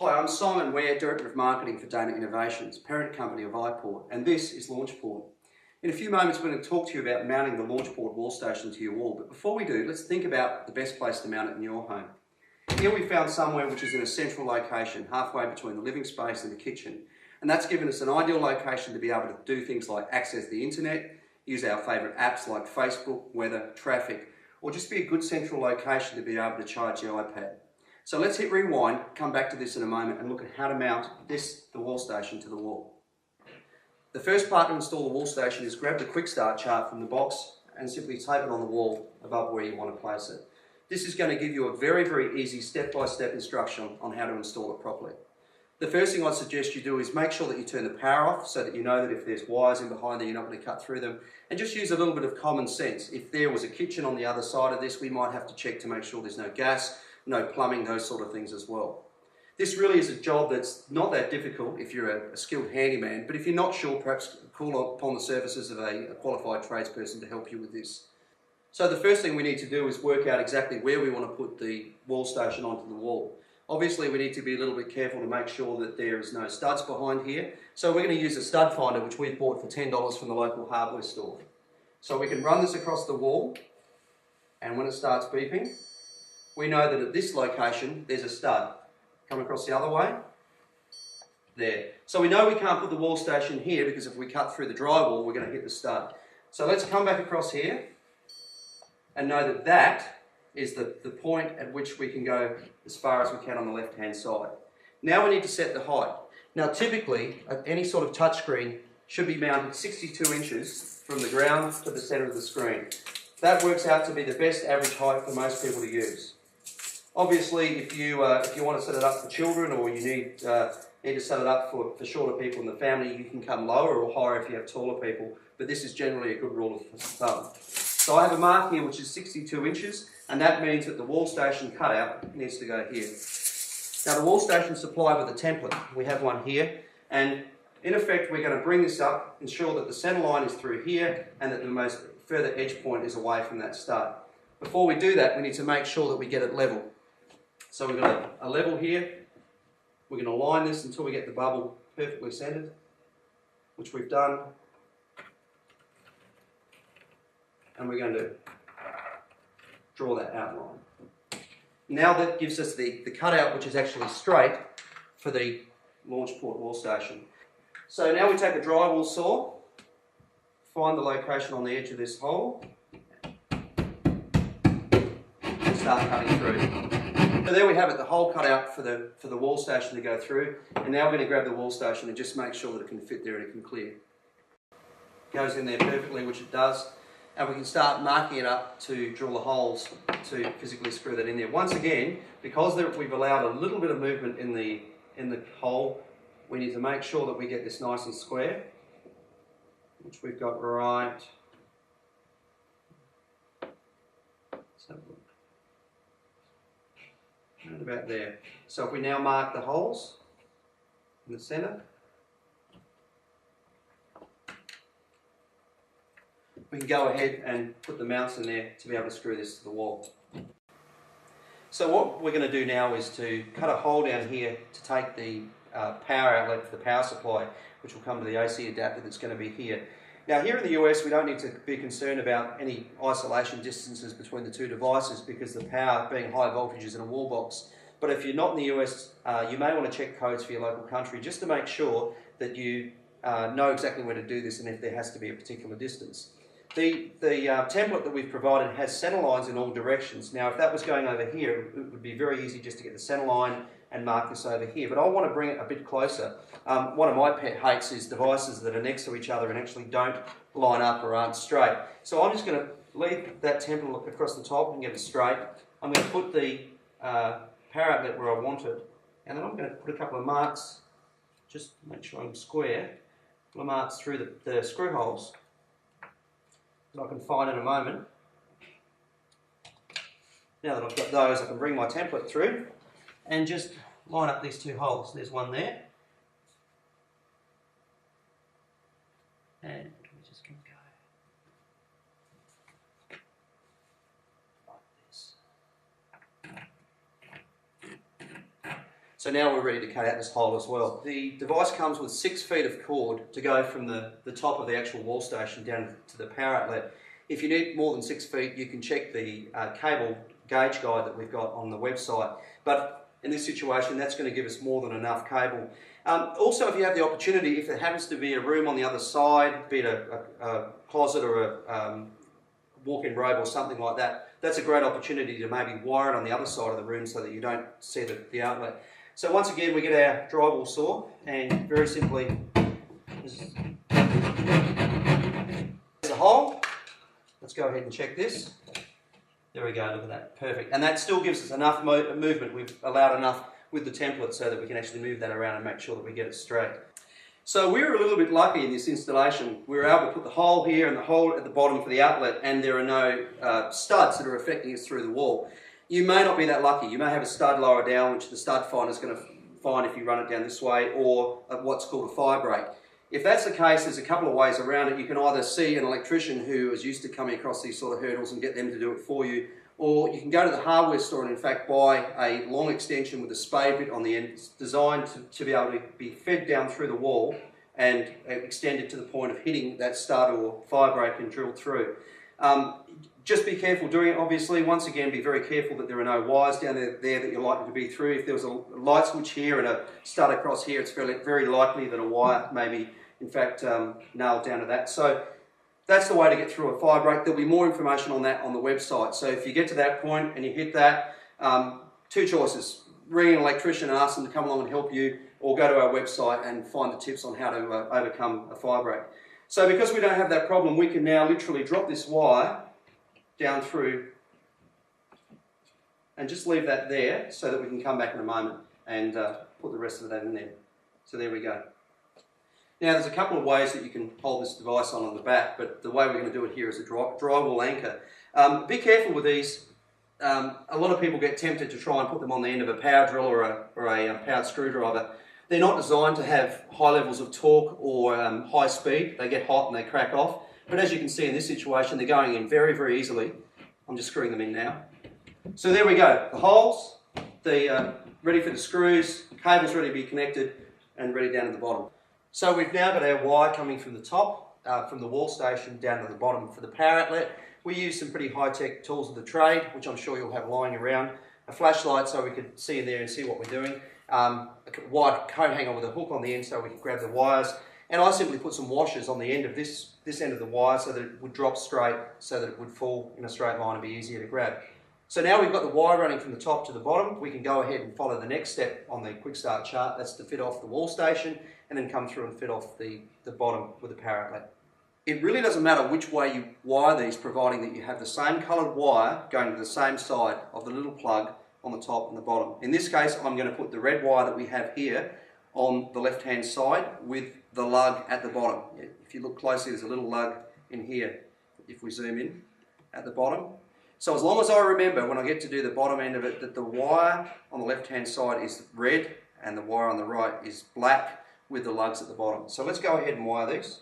Hi, I'm Simon Ware, Director of Marketing for Dana Innovations, parent company of LaunchPort, and this is LaunchPort. In a few moments we're going to talk to you about mounting the LaunchPort wall station to your wall, but before we do, let's think about the best place to mount it in your home. Here we found somewhere which is in a central location, halfway between the living space and the kitchen, and that's given us an ideal location to be able to do things like access the internet, use our favourite apps like Facebook, weather, traffic, or just be a good central location to be able to charge your iPad. So let's hit rewind, come back to this in a moment and look at how to mount the wall station to the wall. The first part to install the wall station is grab the quick start chart from the box and simply tape it on the wall above where you want to place it. This is going to give you a very easy step-by-step instruction on how to install it properly. The first thing I'd suggest you do is make sure that you turn the power off so that you know that if there's wires in behind there you're not going to cut through them, and just use a little bit of common sense. If there was a kitchen on the other side of this, we might have to check to make sure there's no gas, no plumbing, those sort of things as well. This really is a job that's not that difficult if you're a skilled handyman, but if you're not sure, perhaps call upon the services of a qualified tradesperson to help you with this. So the first thing we need to do is work out exactly where we want to put the wall station onto the wall. Obviously we need to be a little bit careful to make sure that there is no studs behind here. So we're going to use a stud finder which we've bought for $10 from the local hardware store. So we can run this across the wall, and when it starts beeping, we know that at this location there's a stud. Come across the other way, there. So we know we can't put the wall station here because if we cut through the drywall we're going to hit the stud. So let's come back across here and know that that is the point at which we can go as far as we can on the left hand side. Now we need to set the height. Now typically any sort of touchscreen should be mounted 62 inches from the ground to the centre of the screen. That works out to be the best average height for most people to use. Obviously, if you want to set it up for children, or you need to set it up for shorter people in the family, you can come lower or higher if you have taller people, but this is generally a good rule of thumb. So I have a mark here which is 62 inches, and that means that the wall station cutout needs to go here. Now the wall station is supplied with a template. We have one here, and in effect we're going to bring this up, ensure that the centre line is through here, and that the most further edge point is away from that stud. Before we do that, we need to make sure that we get it level. So we've got a level here. We're going to line this until we get the bubble perfectly centered, which we've done. And we're going to draw that outline. Now that gives us the cutout, which is actually straight for the LaunchPort wall station. So now we take a drywall saw, find the location on the edge of this hole, and start cutting through. So there we have it, the hole cut out for the wall station to go through, and now we're going to grab the wall station and just make sure that it can fit there and it can clear. Goes in there perfectly, which it does, and we can start marking it up to drill the holes to physically screw that in there. Once again, because we've allowed a little bit of movement in the hole, we need to make sure that we get this nice and square, which we've got right. Let's have a look. Right about there. So if we now mark the holes in the centre, we can go ahead and put the mounts in there to be able to screw this to the wall. So what we're going to do now is to cut a hole down here to take the power outlet for the power supply, which will come to the AC adapter that's going to be here. Now here in the US we don't need to be concerned about any isolation distances between the two devices because the power being high voltage is in a wall box. But if you're not in the US, you may want to check codes for your local country just to make sure that you know exactly where to do this and if there has to be a particular distance. The template that we've provided has centre lines in all directions. Now if that was going over here, it would be very easy just to get the centre line and mark this over here, but I want to bring it a bit closer. One of my pet hates is devices that are next to each other and actually don't line up or aren't straight. So I'm just going to leave that template across the top and get it straight. I'm going to put the power outlet where I want it, and then I'm going to put a couple of marks, just to make sure I'm square, a couple of marks through the screw holes that I can find in a moment. Now that I've got those, I can bring my template through and just line up these two holes. There's one there. And we're just going to go like this. So now we're ready to cut out this hole as well. The device comes with 6 feet of cord to go from the top of the actual wall station down to the power outlet. If you need more than 6 feet, you can check the cable gauge guide that we've got on the website. But in this situation, that's going to give us more than enough cable. Also, if you have the opportunity, if there happens to be a room on the other side, be it a closet or a walk-in robe or something like that, that's a great opportunity to maybe wire it on the other side of the room so that you don't see the outlet. So once again, we get our drywall saw and very simply, there's a hole. Let's go ahead and check this. There we go, look at that, perfect. And that still gives us enough movement. We've allowed enough with the template so that we can actually move that around and make sure that we get it straight. So we were a little bit lucky in this installation. We were able to put the hole here and the hole at the bottom for the outlet, and there are no studs that are affecting us through the wall. You may not be that lucky. You may have a stud lower down, which the stud finder is going to find if you run it down this way, or what's called a fire break. If that's the case, there's a couple of ways around it. You can either see an electrician who is used to coming across these sort of hurdles and get them to do it for you, or you can go to the hardware store and in fact buy a long extension with a spade bit on the end. It's designed to be able to be fed down through the wall and extended to the point of hitting that stud or fire break and drilled through. Just be careful doing it, obviously. Once again, be very careful that there are no wires down there that you're likely to be through. If there was a light switch here and a stud across here, it's very likely that a wire may be, in fact, nailed down to that. So that's the way to get through a fire break. There'll be more information on that on the website. So if you get to that point and you hit that, 2 choices. Ring an electrician and ask them to come along and help you, or go to our website and find the tips on how to overcome a fire break. So because we don't have that problem, we can now literally drop this wire down through and just leave that there so that we can come back in a moment and put the rest of that in there. So there we go. Now there's a couple of ways that you can hold this device on the back, but the way we're going to do it here is a drywall anchor. Be careful with these. A lot of people get tempted to try and put them on the end of a power drill or a powered screwdriver. They're not designed to have high levels of torque or high speed. They get hot and they crack off. But as you can see in this situation, they're going in very, very easily. I'm just screwing them in now. So there we go. The holes, ready for the screws, cables ready to be connected and ready down to the bottom. So we've now got our wire coming from the top, from the wall station down to the bottom for the power outlet. We use some pretty high-tech tools of the trade, which I'm sure you'll have lying around. A flashlight so we could see in there and see what we're doing. A wire coat hanger with a hook on the end so we can grab the wires. And I simply put some washers on the end of this end of the wire so that it would drop straight, so that it would fall in a straight line and be easier to grab. So now we've got the wire running from the top to the bottom. We can go ahead and follow the next step on the quick start chart. That's to fit off the wall station and then come through and fit off the bottom with the power outlet. It really doesn't matter which way you wire these, providing that you have the same coloured wire going to the same side of the little plug on the top and the bottom. In this case, I'm going to put the red wire that we have here on the left-hand side with the lug at the bottom. If you look closely, there's a little lug in here, if we zoom in, at the bottom. So as long as I remember when I get to do the bottom end of it that the wire on the left-hand side is red and the wire on the right is black with the lugs at the bottom. So let's go ahead and wire these.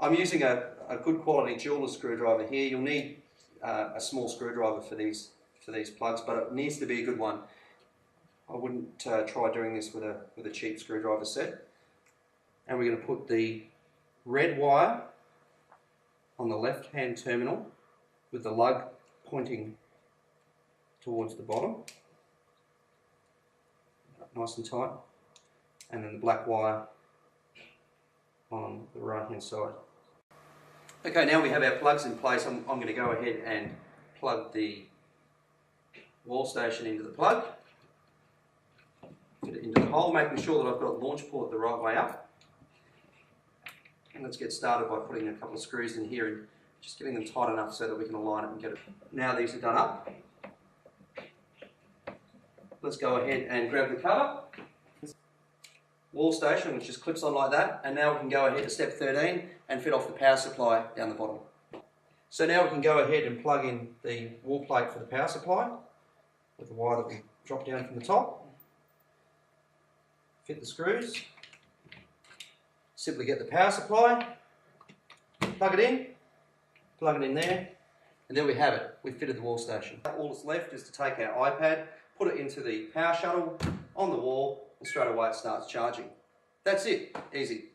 I'm using a good quality jeweler's screwdriver here. You'll need a small screwdriver for these plugs, but it needs to be a good one. I wouldn't try doing this with a cheap screwdriver set. And we're going to put the red wire on the left-hand terminal with the lug pointing towards the bottom, nice and tight, and then the black wire on the right-hand side. Okay, now we have our plugs in place. I'm going to go ahead and plug the wall station into the plug, fit it into the hole, making sure that I've got LaunchPort the right way up. And let's get started by putting a couple of screws in here and just getting them tight enough so that we can align it and get it. Now these are done up. Let's go ahead and grab the cover. Wall station, which just clips on like that, and now we can go ahead to step 13 and fit off the power supply down the bottom. So now we can go ahead and plug in the wall plate for the power supply with the wire that we dropped down from the top. Fit the screws. Simply get the power supply, plug it in there, and there we have it. We've fitted the wall station. All that's left is to take our iPad, put it into the power shuttle on the wall, and straight away it starts charging. That's it, easy.